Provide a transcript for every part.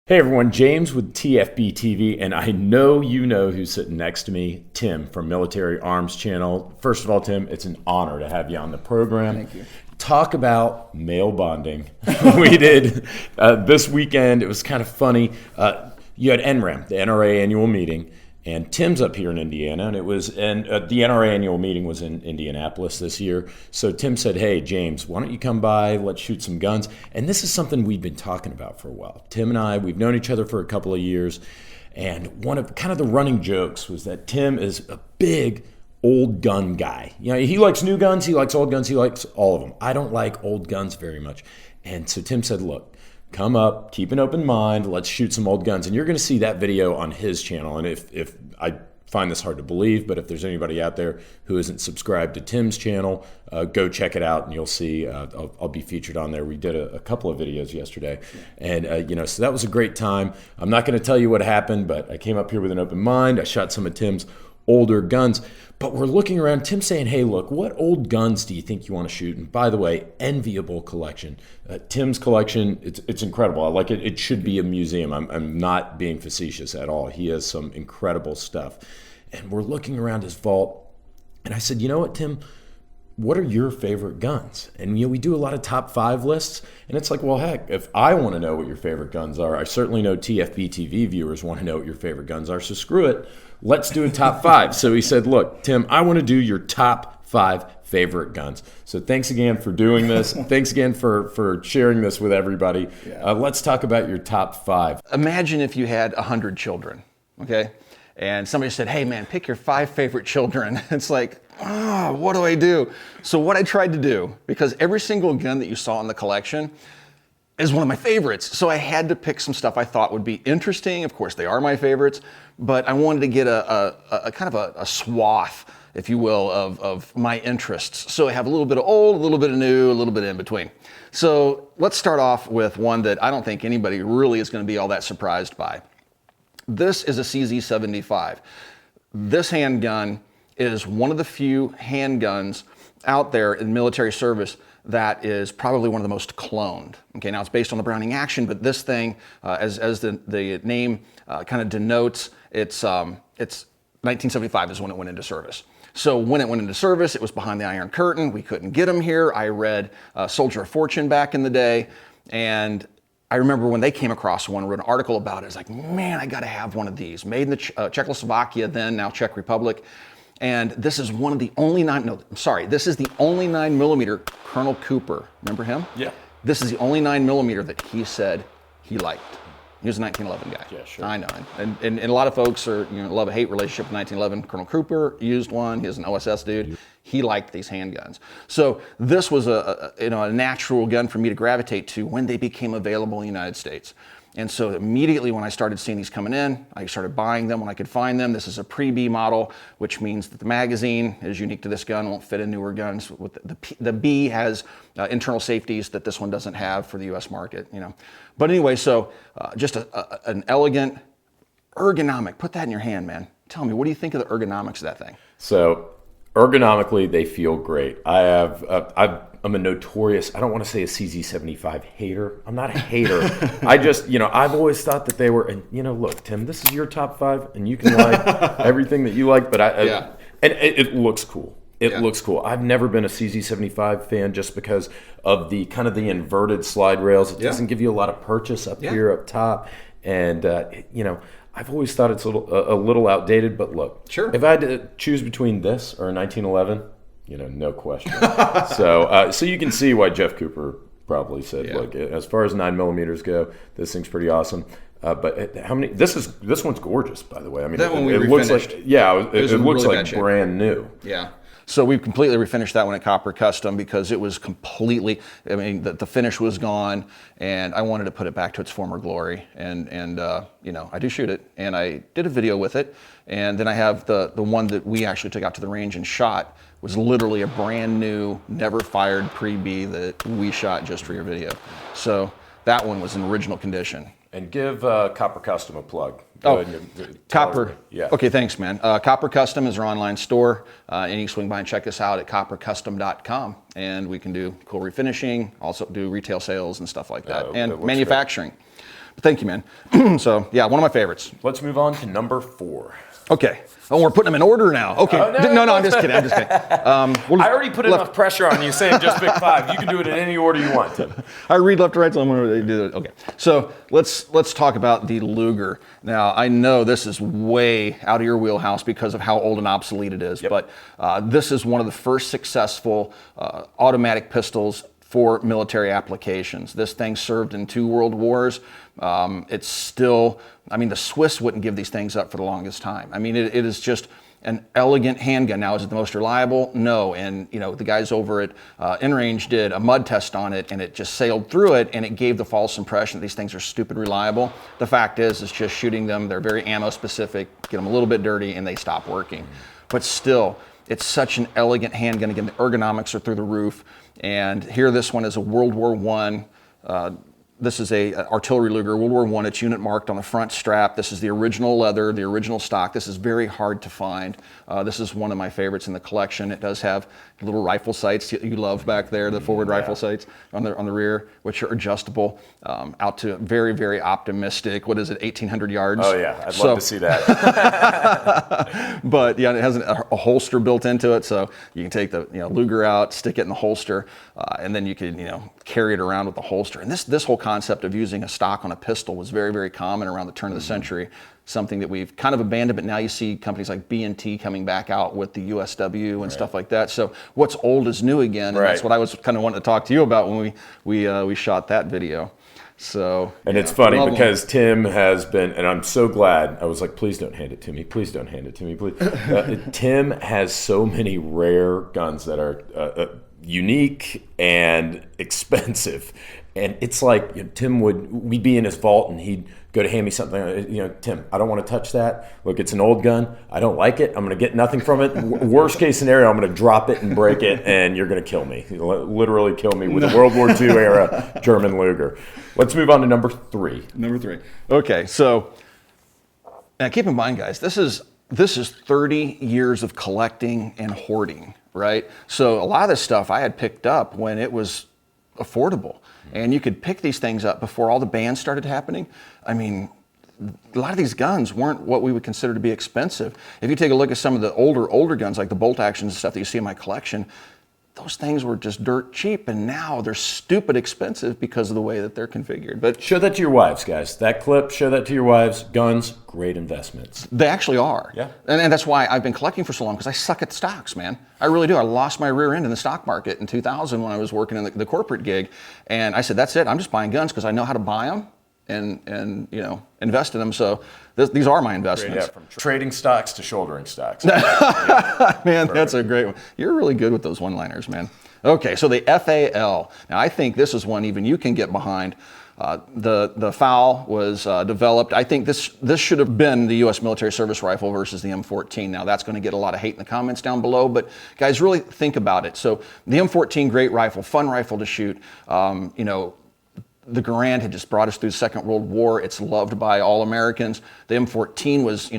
Hey everyone, James with TFBTV, and I know you know who's sitting next to me, Tim from Military Arms Channel. First of all, Tim, it's an honor to have you on the program. Thank you. Talk about male bonding. We did this weekend. It was kind of funny. You had NRAM, the NRA annual meeting, and Tim's up here in Indiana, and the NRA annual meeting was in Indianapolis this year. So Tim said, "Hey James, why don't you come by? Let's shoot some guns." And this is something we've been talking about for a while. Tim and I, we've known each other for a couple of years, and one of kind of the running jokes was that Tim is a big old gun guy. You know, he likes new guns, he likes old guns, he likes all of them. I don't like old guns very much. And so Tim said, "Look, come up, keep an open mind, let's shoot some old guns." And you're going to see that video on his channel. And if I find this hard to believe, but if there's anybody out there who isn't subscribed to Tim's channel, go check it out and you'll see I'll be featured on there. We did a couple of videos yesterday. And, so that was a great time. I'm not going to tell you what happened, but I came up here with an open mind. I shot some of Tim's older guns, but we're looking around. Tim saying, "Hey, look, what old guns do you think you want to shoot?" And by the way, enviable collection. Tim's collection, it's incredible. I like it. It should be a museum. I'm not being facetious at all. He has some incredible stuff. And we're looking around his vault, and I said, "You know what, Tim? What are your favorite guns?" And we do a lot of top 5 lists, and it's like, well, heck, if I want to know what your favorite guns are, I certainly know TFBTV viewers want to know what your favorite guns are. So screw it. Let's do a top 5. So he said, "Look, Tim, I want to do your top 5 favorite guns." So thanks again for doing this. Thanks again for sharing this with everybody. Yeah. Let's talk about your top 5. Imagine if you had 100 children, okay? And somebody said, "Hey man, pick your 5 favorite children." It's like, what do I do? So what I tried to do, because every single gun that you saw in the collection is one of my favorites. So I had to pick some stuff I thought would be interesting. Of course, they are my favorites, but I wanted to get a kind of a swath, if you will, of my interests. So I have a little bit of old, a little bit of new, a little bit in between. So let's start off with one that I don't think anybody really is going to be all that surprised by. This is a CZ75. This handgun is one of the few handguns out there in military service that is probably one of the most cloned. Okay, now it's based on the Browning Action, but this thing, as the name kind of denotes, it's 1975 is when it went into service. So when it went into service, it was behind the Iron Curtain. We couldn't get them here. I read Soldier of Fortune back in the day, and I remember when they came across one, wrote an article about it. It's like, man, I got to have one of these. Made in the Czechoslovakia, then now Czech Republic. And this is one of the only this is the only 9mm Colonel Cooper. Remember him? Yeah. This is the only 9mm that he said he liked. He was a 1911 guy. Yeah, sure. I know. And a lot of folks are, love-hate relationship with 1911. Colonel Cooper used one. He was an OSS dude. He liked these handguns. So this was a natural gun for me to gravitate to when they became available in the United States. And so immediately when I started seeing these coming in, I started buying them when I could find them. This is a pre-B model, which means that the magazine is unique to this gun, won't fit in newer guns. With the B has internal safeties that this one doesn't have for the US market, But anyway, so just an elegant, ergonomic, put that in your hand, man. Tell me, what do you think of the ergonomics of that thing? So ergonomically, they feel great. I'm a notorious, I don't want to say a CZ75 hater. I'm not a hater. I just, I've always thought that they were, and look, Tim, this is your top 5 and you can like everything that you like, but and it looks cool. It looks cool. I've never been a CZ75 fan just because of the kind of the inverted slide rails. It doesn't give you a lot of purchase up here up top. And, I've always thought it's a little outdated, but look, sure. If I had to choose between this or a 1911, no question. So you can see why Jeff Cooper probably said, look, as far as 9mm go, this thing's pretty awesome. But how many? This one's gorgeous, by the way. I mean, that one we looks refinished. like it looks really like brand new. Yeah. So we completely refinished that one at Copper Custom because it was completely, the finish was gone, and I wanted to put it back to its former glory. And I do shoot it, and I did a video with it, and then I have the one that we actually took out to the range and shot was literally a brand new, never fired pre-B that we shot just for your video. So that one was in original condition. And give Copper Custom a plug. Copper. Yeah. Okay, thanks, man. Copper Custom is our online store, and you can swing by and check us out at coppercustom.com. And we can do cool refinishing, also do retail sales and stuff like that, and manufacturing. Great. Thank you, man. So yeah, one of my favorites. Let's move on to number 4. Okay. Oh, we're putting them in order now. Okay. Oh, no, I'm just kidding. I already put enough pressure on you saying just pick 5. You can do it in any order you want to. I read left to right, so I'm going to do it. Okay. So let's talk about the Luger. Now, I know this is way out of your wheelhouse because of how old and obsolete it is, but this is one of the first successful automatic pistols for military applications. This thing served in 2 world wars. It's still, I mean, the Swiss wouldn't give these things up for the longest time. I mean, it is just an elegant handgun. Now, is it the most reliable? No. And, you know, the guys over at InRange did a mud test on it, and it just sailed through it, and it gave the false impression that these things are stupid reliable. The fact is, it's just shooting them. They're very ammo specific, get them a little bit dirty, and they stop working. But still, it's such an elegant handgun. Again, the ergonomics are through the roof. And here, this one is a World War I. This is a artillery Luger, World War I. It's unit marked on the front strap. This is the original leather, the original stock. This is very hard to find. This is one of my favorites in the collection. It does have little rifle sights you love back there, the forward rifle sights on the rear, which are adjustable out to very, very optimistic. What is it, 1,800 yards? Oh yeah, I'd love to see that. But yeah, it has a holster built into it, so you can take the Luger out, stick it in the holster, and then you can carry it around with the holster. And this whole concept of using a stock on a pistol was very, very common around the turn of the century. Something that we've kind of abandoned, but now you see companies like B&T coming back out with the USW and stuff like that. So what's old is new again, and that's what I was kind of wanting to talk to you about when we shot that video. So, and it's funny because Tim has been, and I'm so glad. I was like, please don't hand it to me. Please don't hand it to me. Please. Tim has so many rare guns that are unique and expensive. And it's like Tim we'd be in his vault and he'd go to hand me something. Tim, I don't want to touch that. Look, it's an old gun. I don't like it. I'm going to get nothing from it. Worst case scenario, I'm going to drop it and break it, and you're going to kill me. Literally kill me with a World War II era German Luger. Let's move on to number 3. Number 3. Okay, so now keep in mind, guys, this is 30 years of collecting and hoarding, right? So a lot of this stuff I had picked up when it was affordable. And you could pick these things up before all the bans started happening. I mean, a lot of these guns weren't what we would consider to be expensive. If you take a look at some of the older guns, like the bolt actions and stuff that you see in my collection, those things were just dirt cheap, and now they're stupid expensive because of the way that they're configured. But show that to your wives, guys. That clip, show that to your wives. Guns, great investments. They actually are. Yeah. And that's why I've been collecting for so long, because I suck at stocks, man. I really do. I lost my rear end in the stock market in 2000 when I was working in the corporate gig. And I said, that's it. I'm just buying guns because I know how to buy them and invest in them. So these are my investments. Yeah, from trading stocks to shouldering stocks. Man, that's a great one. You're really good with those one-liners, man. Okay, so the FAL. Now, I think this is one even you can get behind. The FAL was developed. I think this should have been the U.S. military service rifle versus the M14. Now, that's going to get a lot of hate in the comments down below, but guys, really think about it. So the M14, great rifle, fun rifle to shoot. The Garand had just brought us through the Second World War. It's loved by all Americans. The M14 was,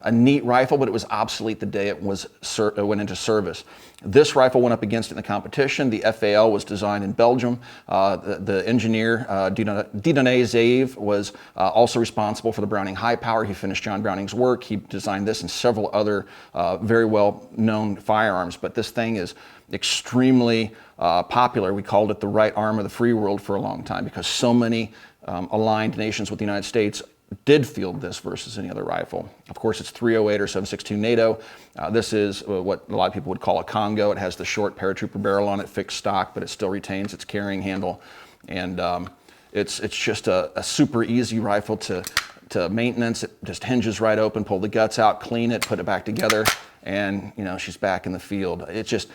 a neat rifle, but it was obsolete the day it went into service. This rifle went up against it in the competition. The FAL was designed in Belgium. The engineer, Dieudonné Zaeve, was also responsible for the Browning High Power. He finished John Browning's work. He designed this and several other very well-known firearms. But this thing is extremely popular. We called it the right arm of the free world for a long time because so many aligned nations with the United States did field this versus any other rifle. Of course, it's 308 or 7.62 NATO. This is what a lot of people would call a Congo. It has the short paratrooper barrel on it, fixed stock, but it still retains its carrying handle. And it's just a super easy rifle to maintenance. It just hinges right open, pull the guts out, clean it, put it back together, and she's back in the field. It's just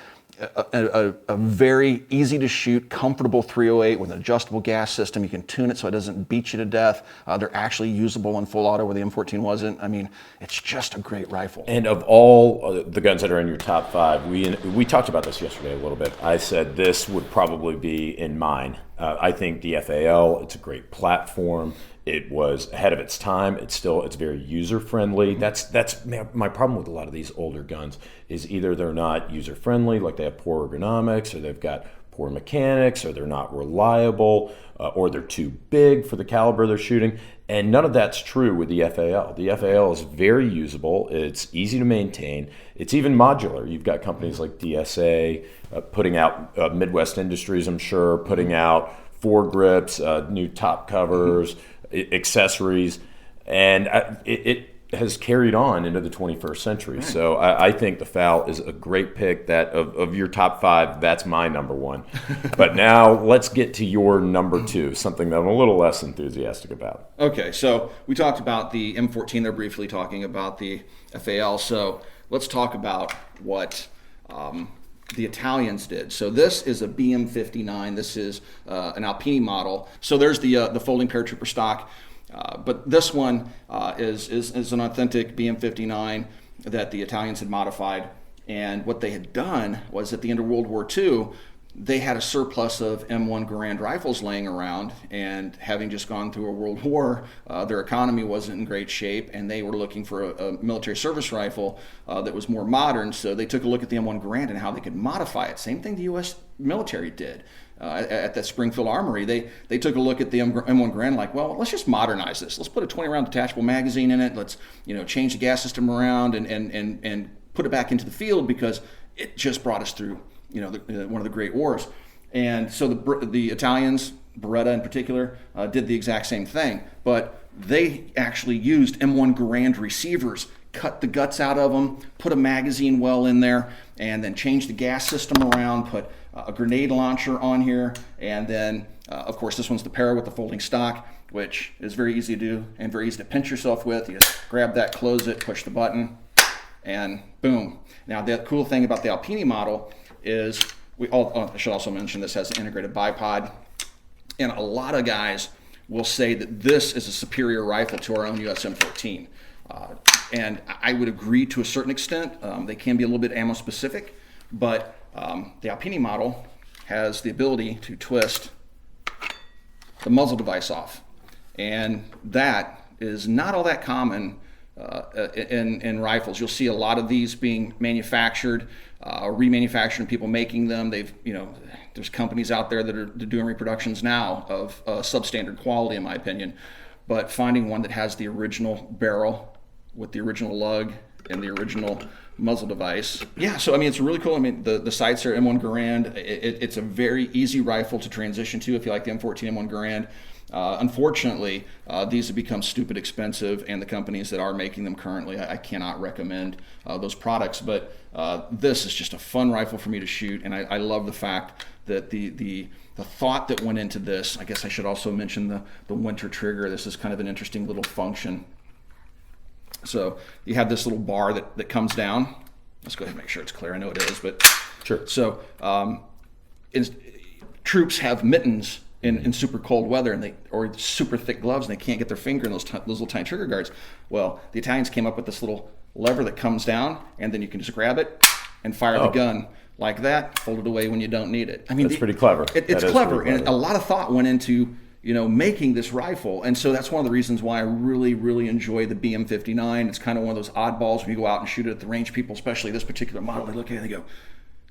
a very easy to shoot, comfortable 308 with an adjustable gas system. You can tune it so it doesn't beat you to death. They're actually usable in full auto where the M14 wasn't. I mean, it's just a great rifle. And of all the guns that are in your top 5, we talked about this yesterday a little bit. I said this would probably be in mine. I think the FAL, it's a great platform. It was ahead of its time. It's very user friendly. That's my problem with a lot of these older guns is either they're not user friendly, like they have poor ergonomics, or they've got poor poor mechanics, or they're not reliable, or they're too big for the caliber they're shooting. And none of that's true with the FAL. The FAL is very usable. It's easy to maintain. It's even modular. You've got companies like DSA putting out, Midwest Industries, I'm sure, putting out foregrips, new top covers, accessories, and it has carried on into the 21st century. Right. So I think the FAL is a great pick. That of your top 5, that's my number 1. But now let's get to your number 2, something that I'm a little less enthusiastic about. Okay, so we talked about the M14 there briefly, talking about the FAL. So let's talk about what the Italians did. So this is a BM59. This is an Alpine model. So there's the folding paratrooper stock. But this one is an authentic BM59 that the Italians had modified. And what they had done was, at the end of World War II, they had a surplus of M1 Garand rifles laying around, and having just gone through a world war, their economy wasn't in great shape, and they were looking for a military service rifle that was more modern. So they took a look at the M1 Garand and how they could modify it. Same thing the U.S. military did. At the Springfield Armory, they took a look at the M1 Garand, like, well, let's just modernize this. Let's put a 20-round detachable magazine in it. Let's change the gas system around and put it back into the field, because it just brought us through one of the great wars. And so the Italians, Beretta in particular, did the exact same thing, but they actually used M1 Garand receivers, cut the guts out of them, put a magazine well in there, and then changed the gas system around, put a grenade launcher on here, and then of course this one's the pair with the folding stock, which is very easy to do and very easy to pinch yourself with. You just grab that, close it, push the button, and boom. Now the cool thing about the Alpine model is, I should also mention, this has an integrated bipod, and a lot of guys will say that this is a superior rifle to our own US M14. And I would agree to a certain extent. They can be a little bit ammo specific, but the Alpine model has the ability to twist the muzzle device off, and that is not all that common in rifles. You'll see a lot of these being manufactured, remanufactured, and people making them. There's companies out there that are doing reproductions now of substandard quality, in my opinion. But finding one that has the original barrel with the original lug and the original muzzle device. Yeah, so I mean, it's really cool. I mean, the sights are M1 Garand. It's a very easy rifle to transition to if you like the M14 M1 Garand. Unfortunately, these have become stupid expensive, and the companies that are making them currently, I cannot recommend those products. But this is just a fun rifle for me to shoot, and I love the fact that the thought that went into this. I guess I should also mention the winter trigger. This is kind of an interesting little function. So you have this little bar that comes down. Let's go ahead and make sure it's clear. I know it is, but sure. So troops have mittens in super cold weather, or super thick gloves, and they can't get their finger in those little tiny trigger guards. Well, the Italians came up with this little lever that comes down, and then you can just grab it and fire the gun like that, fold it away when you don't need it. I mean, that's pretty clever. It's clever, and a lot of thought went into making this rifle, and so that's one of the reasons why I really, really enjoy the BM59. It's kind of one of those oddballs when you go out and shoot it at the range. People, especially this particular model, they look at it and they go,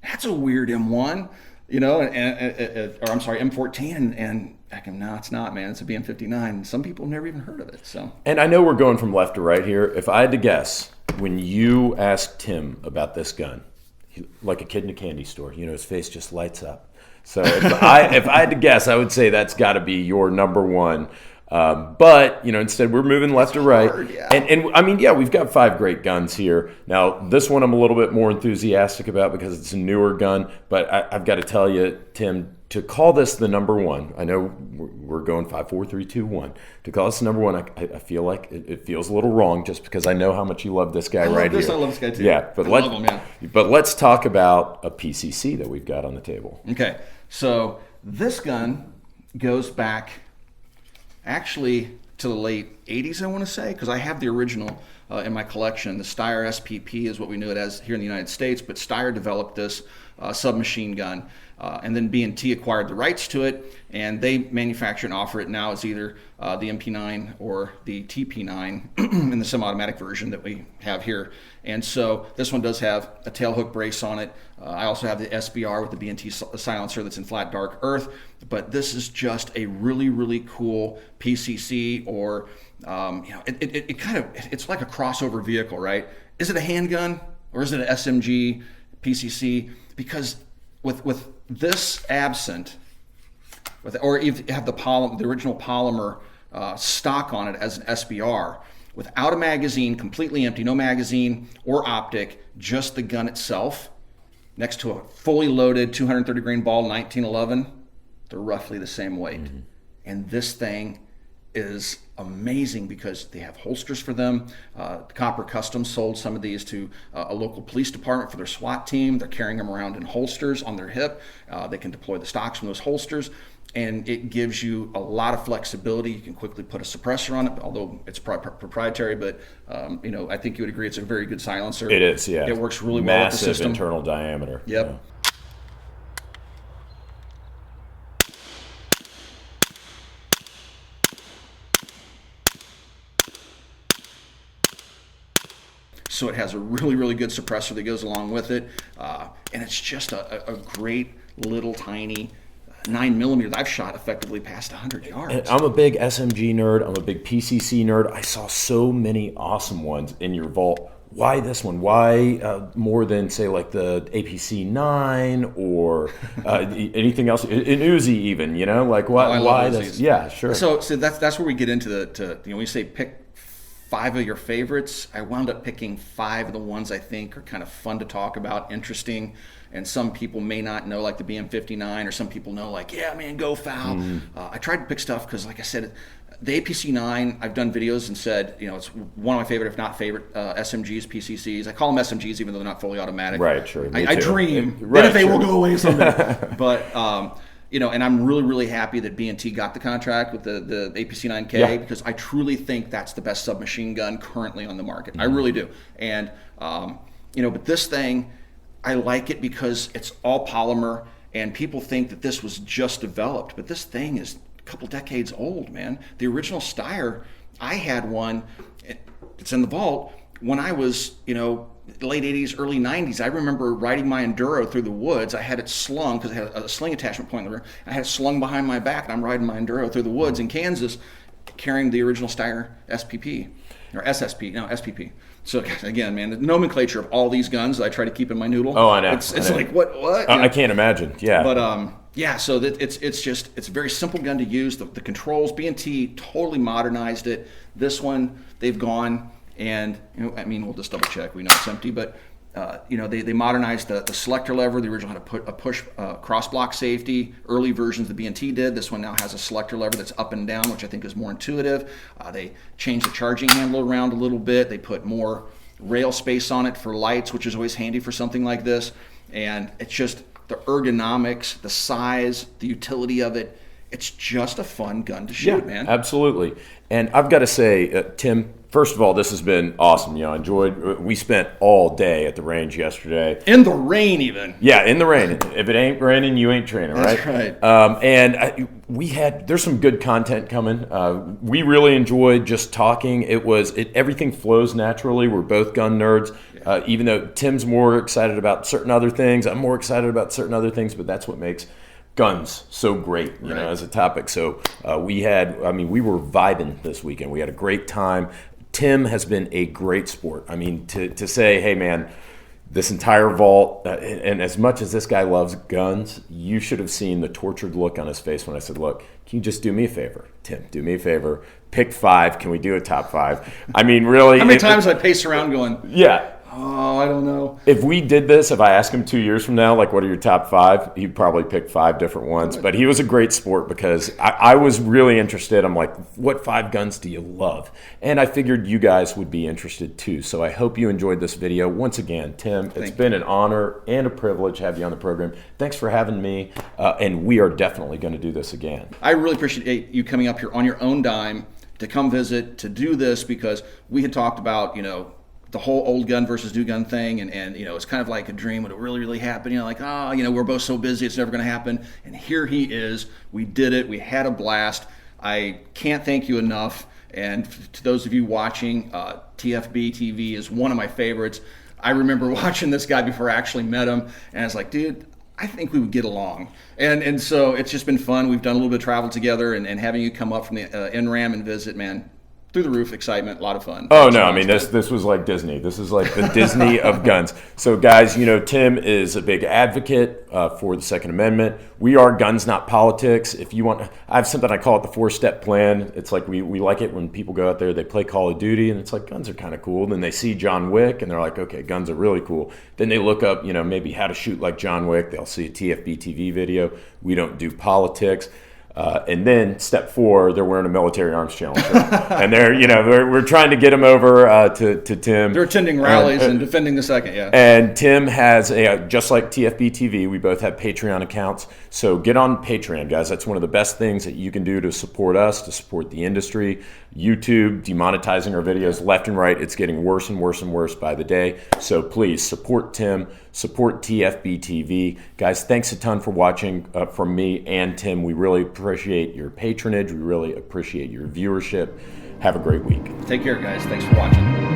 "That's a weird M1." Or I'm sorry, M14, and I can, no, it's not, man. It's a BM59. Some people have never even heard of it. So, and I know we're going from left to right here. If I had to guess, when you asked Tim about this gun, like a kid in a candy store, his face just lights up. So if I had to guess, I would say that's got to be your number one. But instead we're moving left to right, hard, yeah. And I mean, yeah, we've got 5 great guns here. Now this one I'm a little bit more enthusiastic about because it's a newer gun. But I've got to tell you, Tim, to call this the number one. I know we're going 5, 4, 3, 2, 1. To call this number one, I feel like it feels a little wrong just because I know how much you love this guy right here. I love this guy too. Yeah, but love him, yeah. But let's talk about a PCC that we've got on the table. Okay, so this gun goes back actually to the late 80s, I want to say, because I have the original in my collection. The Steyr Spp is what we know it as here in the United States, but Steyr developed this submachine gun. And then B&T acquired the rights to it, and they manufacture and offer it now as either the MP9 or the TP9 in the semi-automatic version that we have here. And so this one does have a tail hook brace on it. I also have the SBR with the B&T silencer that's in flat dark earth. But this is just a really, really cool PCC, or it's like a crossover vehicle, right? Is it a handgun or is it an SMG PCC? Because with this absent, or if you have the original polymer stock on it as an SBR, without a magazine, completely empty, no magazine or optic, just the gun itself, next to a fully loaded 230 grain ball 1911, they're roughly the same weight. Mm-hmm. And this thing is amazing because they have holsters for them. Copper Custom sold some of these to a local police department for their SWAT team. They're carrying them around in holsters on their hip. They can deploy the stocks from those holsters, and it gives you a lot of flexibility. You can quickly put a suppressor on it, although it's proprietary, but I think you would agree it's a very good silencer. It is, yeah. It works really well with the system. Massive internal diameter. Yep. Yeah. So it has a really, really good suppressor that goes along with it. And it's just a great little tiny 9mm that I've shot effectively past 100 yards. And I'm a big SMG nerd. I'm a big PCC nerd. I saw so many awesome ones in your vault. Why this one? Why more than, say, like the APC-9 or anything else? An Uzi even, Like, why this? Yeah, sure. So that's where we get into when you say pick 5 of your favorites, I wound up picking 5 of the ones I think are kind of fun to talk about, interesting, and some people may not know, like the BM59, or some people know, like, yeah, man, go foul. I tried to pick stuff because, like I said, the APC-9, I've done videos and said, it's one of my favorite, if not favorite, SMGs, PCCs. I call them SMGs even though they're not fully automatic. Right, sure. I dream that they will go away someday. But and I'm really, really happy that B&T got the contract with the APC-9K, because I truly think that's the best submachine gun currently on the market. I really do. And, but this thing, I like it because it's all polymer, and people think that this was just developed, but this thing is a couple decades old, man. The original Steyr, I had one, it's in the vault, when I was, late 80s, early 90s. I remember riding my Enduro through the woods. I had it slung because it had a sling attachment point in the rear. I had it slung behind my back, and I'm riding my Enduro through the woods in Kansas carrying the original Steyr SPP, or SSP, no, SPP. So again, man, the nomenclature of all these guns I try to keep in my noodle. Oh, I know. It's like, what? I can't imagine, yeah. But so that it's a very simple gun to use. The controls, B&T totally modernized it. This one, they've gone, and we'll just double check. We know it's empty, but they modernized the selector lever. The original had a push cross block safety. Early versions the B&T did. This one now has a selector lever that's up and down, which I think is more intuitive. They changed the charging handle around a little bit. They put more rail space on it for lights, which is always handy for something like this. And it's just the ergonomics, the size, the utility of it. It's just a fun gun to shoot, man. Absolutely. And I've got to say, Tim, first of all, this has been awesome. We spent all day at the range yesterday. In the rain, even. Yeah, in the rain. If it ain't raining, you ain't training, right? That's right. There's some good content coming. We really enjoyed just talking. Everything flows naturally. We're both gun nerds. Even though Tim's more excited about certain other things, I'm more excited about certain other things, but that's what makes guns so great, as a topic. So we were vibing this weekend. We had a great time. Tim has been a great sport. To say, hey man, this entire vault, and as much as this guy loves guns, you should have seen the tortured look on his face when I said, look, can you just do me a favor? Tim, do me a favor. Pick 5. Can we do a top 5? Really. How many times I pace around going, yeah. Oh, I don't know. If we did this, if I asked him 2 years from now, like, what are your top 5? He'd probably pick 5 different ones. But he was a great sport because I was really interested. I'm like, what 5 guns do you love? And I figured you guys would be interested too. So I hope you enjoyed this video. Once again, Tim, it's been an honor and a privilege to have you on the program. Thanks for having me. And we are definitely going to do this again. I really appreciate you coming up here on your own dime to come visit, to do this, because we had talked about, the whole old gun versus new gun thing, and you know, it's kind of like a dream. Would it really happen? You know, like, oh, you know, we're both so busy, it's never going to happen. And here he is. We did it. We had a blast. I can't thank you enough. And to those of you watching, TFBTV is one of my favorites. I remember watching this guy before I actually met him, and I was like, dude, I think we would get along. And so it's just been fun. We've done a little bit of travel together, and having you come up from the NRAM and visit, man, through the roof excitement, a lot of fun. Oh no, I mean this was like Disney. This is like the Disney of guns. So guys, you know, Tim is a big advocate for the Second Amendment. We are guns, not politics. If you want, I have something I call it the 4-step plan. It's like we like it when people go out there, they play Call of Duty, and it's like guns are kind of cool. Then they see John Wick, and they're like, okay, guns are really cool. Then they look up, you know, maybe how to shoot like John Wick. They'll see a TFBTV video. We don't do politics. And then step 4, they're wearing a military arms challenge shirt. And they're, you know, we're trying to get them over to Tim. They're attending rallies and defending the second, yeah. And Tim has just like TFBTV, we both have Patreon accounts. So get on Patreon, guys. That's one of the best things that you can do to support us, to support the industry. YouTube demonetizing our videos left and right. It's getting worse and worse and worse by the day. So please support Tim, support TFBTV. Guys, thanks a ton for watching from me and Tim. We really appreciate your patronage. We really appreciate your viewership. Have a great week. Take care, guys. Thanks for watching.